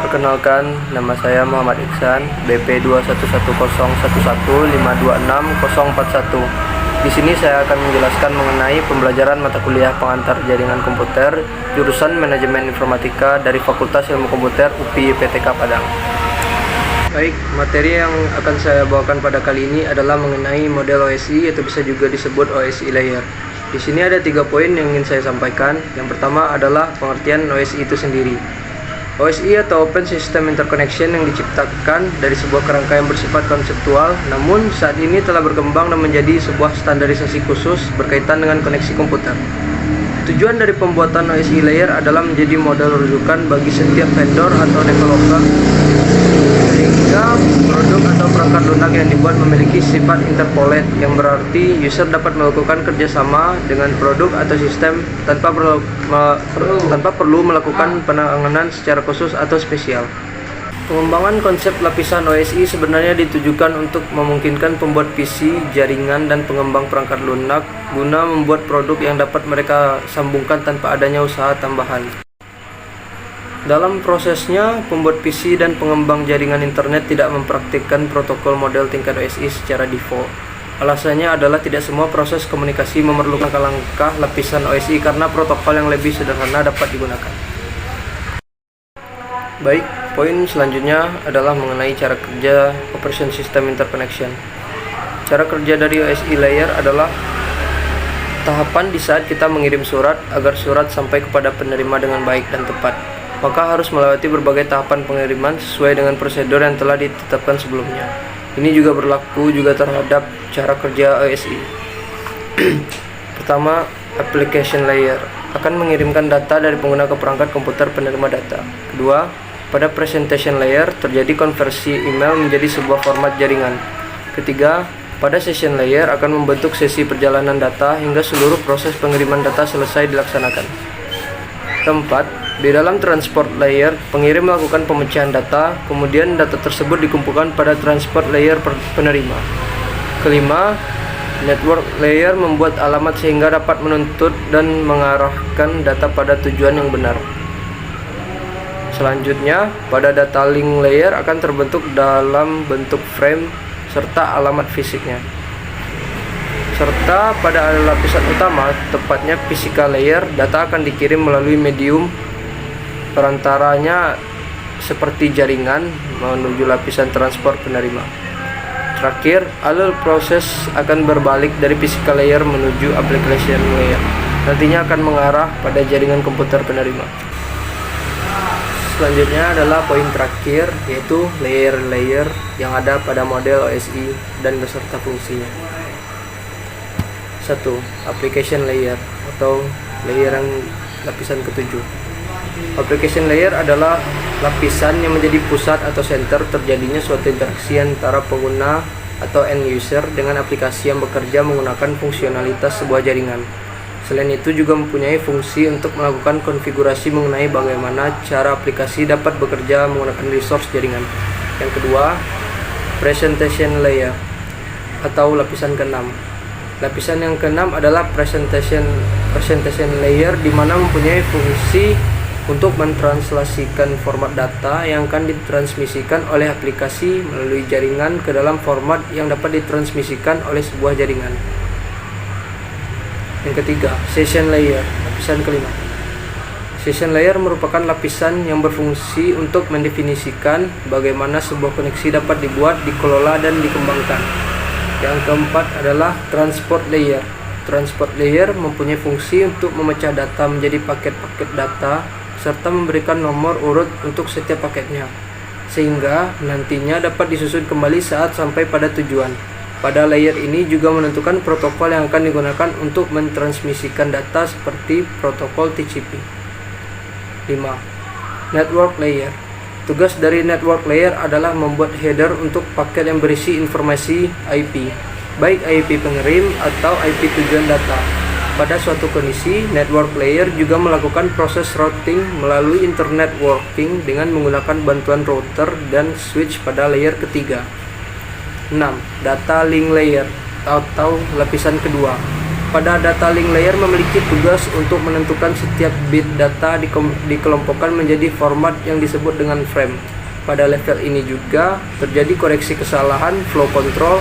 Perkenalkan, nama saya Muhammad Iksan, BP 2110111526041. Di sini saya akan menjelaskan mengenai pembelajaran mata kuliah pengantar jaringan komputer jurusan Manajemen Informatika dari Fakultas Ilmu Komputer UPI IPTK Padang. Baik, materi yang akan saya bawakan pada kali ini adalah mengenai model OSI atau bisa juga disebut OSI layer. Di sini ada 3 poin yang ingin saya sampaikan. Yang pertama adalah pengertian OSI itu sendiri. OSI atau Open System Interconnection yang diciptakan dari sebuah kerangka yang bersifat konseptual, namun saat ini telah berkembang dan menjadi sebuah standarisasi khusus berkaitan dengan koneksi komputer. Tujuan dari pembuatan OSI layer adalah menjadi model rujukan bagi setiap vendor atau developer sehingga produk atau perangkat lunak yang dibuat memiliki sifat interpolate, yang berarti user dapat melakukan kerjasama dengan produk atau sistem tanpa perlu melakukan penanganan secara khusus atau spesial. Pengembangan konsep lapisan OSI sebenarnya ditujukan untuk memungkinkan pembuat PC, jaringan, dan pengembang perangkat lunak guna membuat produk yang dapat mereka sambungkan tanpa adanya usaha tambahan. Dalam prosesnya, pembuat PC dan pengembang jaringan internet tidak mempraktikkan protokol model tingkat OSI secara default. Alasannya adalah tidak semua proses komunikasi memerlukan langkah lapisan OSI karena protokol yang lebih sederhana dapat digunakan. Baik, poin selanjutnya adalah mengenai cara kerja Operation System Interconnection. Cara kerja dari OSI layer adalah tahapan di saat kita mengirim surat agar surat sampai kepada penerima dengan baik dan tepat. Maka harus melewati berbagai tahapan pengiriman sesuai dengan prosedur yang telah ditetapkan sebelumnya. Ini juga berlaku juga terhadap cara kerja OSI. Pertama, application layer akan mengirimkan data dari pengguna ke perangkat komputer penerima data. Kedua, pada presentation layer terjadi konversi email menjadi sebuah format jaringan. Ketiga, pada session layer akan membentuk sesi perjalanan data hingga seluruh proses pengiriman data selesai dilaksanakan. Keempat, di dalam transport layer, pengirim melakukan pemecahan data, kemudian data tersebut dikumpulkan pada transport layer penerima. Kelima, network layer membuat alamat sehingga dapat menuntut dan mengarahkan data pada tujuan yang benar. Selanjutnya, pada data link layer akan terbentuk dalam bentuk frame serta alamat fisiknya. Serta pada lapisan utama, tepatnya physical layer, data akan dikirim melalui medium perantaranya seperti jaringan menuju lapisan transport penerima. Terakhir, alur proses akan berbalik dari physical layer menuju application layer. Nantinya akan mengarah pada jaringan komputer penerima. Selanjutnya adalah poin terakhir, yaitu layer-layer yang ada pada model OSI dan beserta fungsinya. 1. Application layer atau layer yang lapisan ke-7. Application layer adalah lapisan yang menjadi pusat atau center terjadinya suatu interaksi antara pengguna atau end user dengan aplikasi yang bekerja menggunakan fungsionalitas sebuah jaringan. Selain itu juga mempunyai fungsi untuk melakukan konfigurasi mengenai bagaimana cara aplikasi dapat bekerja menggunakan resource jaringan. Yang kedua, presentation layer atau lapisan ke-6. Lapisan yang ke-6 adalah presentation layer, di mana mempunyai fungsi untuk mentranslasikan format data yang akan ditransmisikan oleh aplikasi melalui jaringan ke dalam format yang dapat ditransmisikan oleh sebuah jaringan. Yang ketiga, session layer, lapisan kelima. Session layer merupakan lapisan yang berfungsi untuk mendefinisikan bagaimana sebuah koneksi dapat dibuat, dikelola, dan dikembangkan. Yang keempat adalah transport layer. Transport layer mempunyai fungsi untuk memecah data menjadi paket-paket data serta memberikan nomor urut untuk setiap paketnya, sehingga nantinya dapat disusun kembali saat sampai pada tujuan. Pada layer ini juga menentukan protokol yang akan digunakan untuk mentransmisikan data seperti protokol TCP. 5. Network layer. Tugas dari network layer adalah membuat header untuk paket yang berisi informasi IP, baik IP pengirim atau IP tujuan data. Pada suatu kondisi, network layer juga melakukan proses routing melalui internet working dengan menggunakan bantuan router dan switch pada layer ketiga. 6. Data link layer atau lapisan kedua. Pada data link layer memiliki tugas untuk menentukan setiap bit data dikelompokkan menjadi format yang disebut dengan frame. Pada level ini juga terjadi koreksi kesalahan, flow control,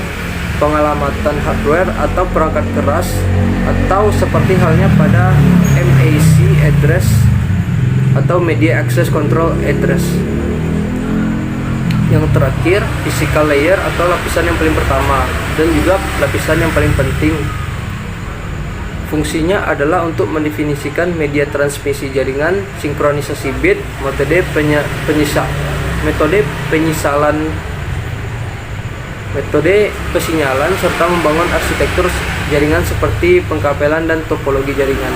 pengalamatan hardware atau perangkat keras, atau seperti halnya pada MAC address atau Media Access Control Address. Yang terakhir, physical layer atau lapisan yang paling pertama dan juga lapisan yang paling penting. Fungsinya adalah untuk mendefinisikan media transmisi jaringan, sinkronisasi bit, metode pesinyalan, serta membangun arsitektur jaringan seperti pengkapelan dan topologi jaringan.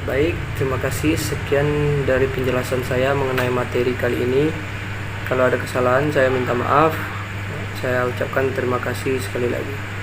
Baik, terima kasih. Sekian dari penjelasan saya mengenai materi kali ini. Kalau ada kesalahan, saya minta maaf. Saya ucapkan terima kasih sekali lagi.